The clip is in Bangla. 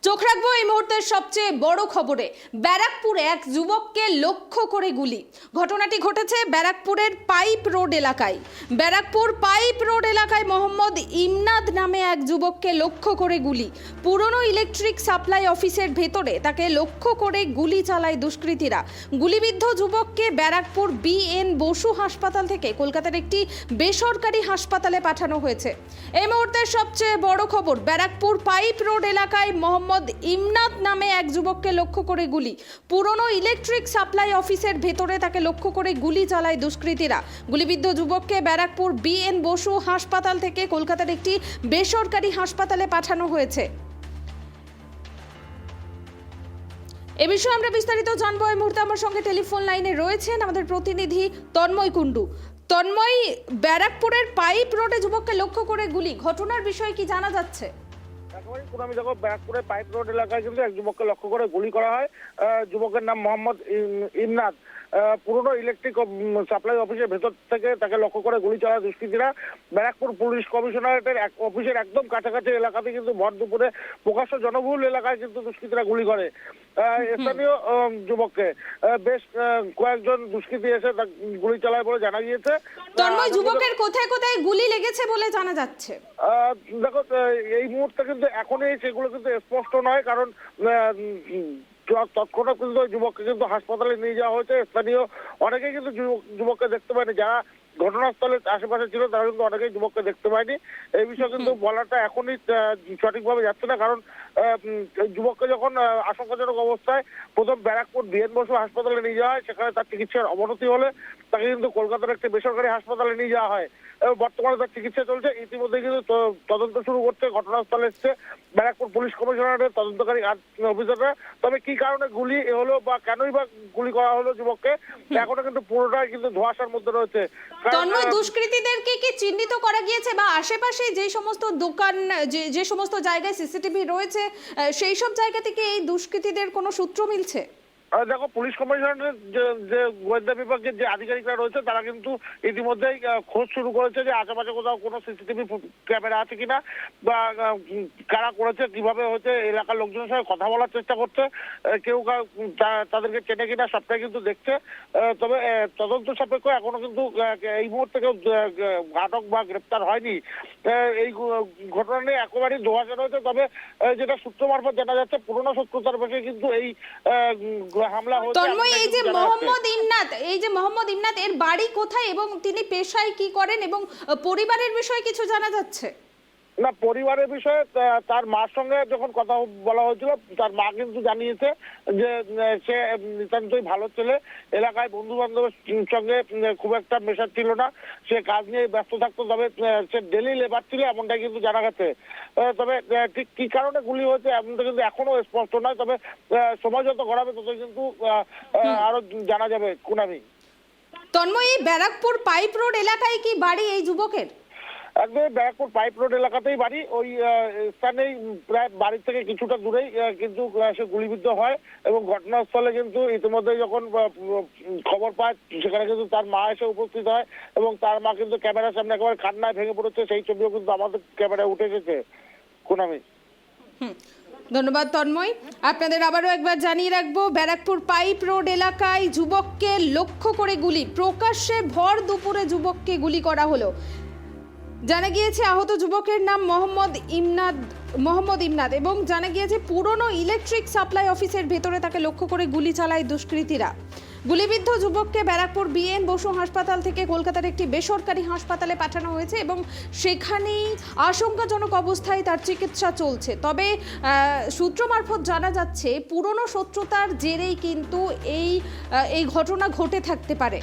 চোখ রাখবো এই মুহূর্তের সবচেয়ে বড় খবরে। ব্যারাকপুরে এক যুবককে লক্ষ্য করে গুলি। ঘটনাটি ঘটেছে ব্যারাকপুরের পাইপ রোড এলাকায়। ব্যারাকপুর পাইপ রোড এলাকায় মোহাম্মদ ইমনাদ নামে এক যুবককে লক্ষ্য করে গুলি। পুরনো ইলেকট্রিক সাপ্লাই অফিসের ভেতরে তাকে লক্ষ্য করে গুলি চালায় দুষ্কৃতীরা। গুলিবিদ্ধ যুবককে ব্যারাকপুর BN বসু হাসপাতাল থেকে কলকাতার একটি বেসরকারি হাসপাতালে পাঠানো হয়েছে। এই মুহূর্তের সবচেয়ে বড় খবর, ব্যারাকপুর পাইপ রোড এলাকায় মোহাম্মদ ইমনাদ নামে এক যুবককে লক্ষ্য করে গুলি। পুরনো ইলেকট্রিক সাপ্লাই অফিসের ভেতরে তাকে লক্ষ্য করে গুলি চালায় দুষ্কৃতীরা। গুলিবিদ্ধ যুবককে ব্যারাকপুর BN বসু হাসপাতাল থেকে কলকাতার একটি বেসরকারি হাসপাতালে পাঠানো হয়েছে। এ বিষয়ে আমরা বিস্তারিত জানবো। এই মুহূর্তে আমার সঙ্গে টেলিফোন লাইনে রয়েছেন আমাদের প্রতিনিধি তন্ময় কুণ্ডু। তন্ময়, ব্যারাকপুরের পাইপ রোডে যুবককে লক্ষ্য করে গুলি, ঘটনার বিষয়ে কি জানা যাচ্ছে? আমি দেখো, ব্যারাকপুরের পাইপ রোড এলাকায় কিন্তু এক যুবককে লক্ষ্য করে গুলি করা হয়। যুবকের নাম মোহাম্মদ ইমনাদ। পুরনো ইলেকট্রিক সাপ্লাই অফিসের ভেতর থেকে তাকে লক্ষ্য করে গুলি চালায় দুষ্কৃতীরা। ব্যারাকপুর পুলিশ কমিশনারেটের অফিসের একদম কাছাকাছি এলাকাতে কিন্তু ভর দুপুরে প্রকাশ্য জনবহুল এলাকায় কিন্তু দুষ্কৃতীরা গুলি করে স্থানীয় যুবককে। বেশ কয়েকজন দুষ্কৃতী এসে গুলি চালায় বলে জানা গিয়েছে। তন্ময়, যুবকের কোথায় কোথায় গুলি লেগেছে বলে জানা যাচ্ছে? দেখো, এই মুহূর্তে কিন্তু এখনই সেগুলো কিন্তু স্পষ্ট নয়, কারণ তৎক্ষণাৎ কিন্তু যুবককে কিন্তু হাসপাতালে নিয়ে যাওয়া হয়েছে। স্থানীয় অনেকেই কিন্তু যুবককে দেখতে পায়নি, যারা ঘটনাস্থলের আশেপাশে ছিল তারা কিন্তু অনেকেই যুবককে দেখতে পায়নি। এই বিষয়ে কিন্তু বলাটা এখনই সঠিকভাবে যাচ্ছে না, কারণ যুবককে যখন আশঙ্কাজনক অবস্থায় প্রথম ব্যারাকপুর BN বসু হাসপাতালে নিয়ে যাওয়া হয়, সেখানে তার চিকিৎসার অবনতি হলে তাকে কিন্তু কলকাতার একটি বেসরকারি হাসপাতালে নিয়ে যাওয়া হয় এবং বর্তমানে তার চিকিৎসা চলছে। ইতিমধ্যে কিন্তু তদন্ত শুরু করতে ঘটনাস্থলে এসছে ব্যারাকপুর পুলিশ কমিশনারের তদন্তকারী অফিসাররা। তবে কি কারণে গুলি হলো বা কেনই বা গুলি করা হলো যুবককে, এখনো কিন্তু পুরোটাই কিন্তু ধোঁয়াশার মধ্যে রয়েছে। তন্ময়, দুষ্কৃতীদেরকে কি চিহ্নিত করা গিয়েছে বা আশেপাশে যে সমস্ত দোকান, যে সমস্ত জায়গায় সিসিটিভি রয়েছে সেই সব জায়গা থেকে এই দুষ্কৃতীদের কোনো সূত্র মিলছে? দেখো, পুলিশ কমিশনারের যে গোয়েন্দা বিভাগের যে আধিকারিকরা রয়েছে তারা কিন্তু ইতিমধ্যেই খোঁজ শুরু করেছে যে আশেপাশে কোথাও কোনো সিসিটিভি ক্যামেরা আছে কিনা বা কারা করেছে, কিভাবে হচ্ছে এলাকার লোকজনের সঙ্গে কথা বলার চেষ্টা করছে, কেউ তাদেরকে চেনে কিনা সবটাই কিন্তু দেখছে। তবে তদন্ত সাপেক্ষ এখনো কিন্তু এই মুহূর্তে কেউ আটক বা গ্রেপ্তার হয়নি। এই ঘটনা নিয়ে একেবারেই ধোঁয়াশা রয়েছে। তবে যেটা সূত্র মারফত জানা যাচ্ছে, পুরোনো শত্রুতার বসে কিন্তু এই হামলা হচ্ছে। তন্ময়, এই যে মোহাম্মদ ইমনাদ এর বাড়ি কোথায় এবং তিনি পেশায় কি করেন এবং পরিবারের বিষয়ে কিছু জানা যাচ্ছে? না, পরিবারের বিষয়ে তার মার সঙ্গে যখন কথা বলা হয়েছিল, তার মা কিন্তু জানিয়েছে যে সে নিতান্তই ভালো ছেলে, এলাকায় বন্ধু বান্ধবের সঙ্গে খুব একটা মেশার ছিল না, সে কাজ নিয়ে ব্যস্ত থাকতো। তবে সে ডেলি লেবার ছিল এমনটাই কিন্তু জানা গেছে। তবে ঠিক কি কারণে গুলি হয়েছে এমনটা কিন্তু এখনো স্পষ্ট নয়। তবে সময় যত গড়াবে তত কিন্তু আরো জানা যাবে। কুনামি, তন্ময়, এই ব্যারাকপুর পাইপ রোড এলাকায় কি বাড়ি এই যুবকের? একদম ব্যারাকপুর পাইপ রোড এলাকাতেই বাড়ি। ওই স্থানেই প্রায় বাড়ি থেকে কিছুটা দূরেই কিন্তু সে গুলিবিদ্ধ হয় এবং ঘটনাস্থলে কিন্তু ইতিমধ্যে যখন খবর পায় সেখানে কিন্তু তার মা এসে উপস্থিত হয় এবং তার মা কিন্তু ক্যামেরার সামনে একেবারে কান্নায় ভেঙে পড়েছে। সেই ছবিও কিন্তু আমাদের ক্যামেরায় উঠে এসেছে। কুনামি, ধন্যবাদ তন্ময়। আপনাদের আবারও একবার জানিয়ে রাখবো, ব্যারাকপুর পাইপ রোড এলাকায় যুবককে লক্ষ্য করে গুলি, প্রকাশ্যে ভর দুপুরে যুবককে গুলি করা হলো। জানা গিয়েছে আহত যুবকের নাম মোহাম্মদ ইমনাদ এবং জানা গিয়েছে পুরনো ইলেকট্রিক সাপ্লাই অফিসের ভেতরে তাকে লক্ষ্য করে গুলি চালায় দুষ্কৃতীরা। গুলিবিদ্ধ যুবককে ব্যারাকপুর BN বসু হাসপাতাল থেকে কলকাতার একটি বেসরকারি হাসপাতালে পাঠানো হয়েছে এবং সেখানেই আশঙ্কাজনক অবস্থায় তার চিকিৎসা চলছে। তবে সূত্র মারফত জানা যাচ্ছে পুরনো শত্রুতার জেরেই কিন্তু এই ঘটনা ঘটে থাকতে পারে।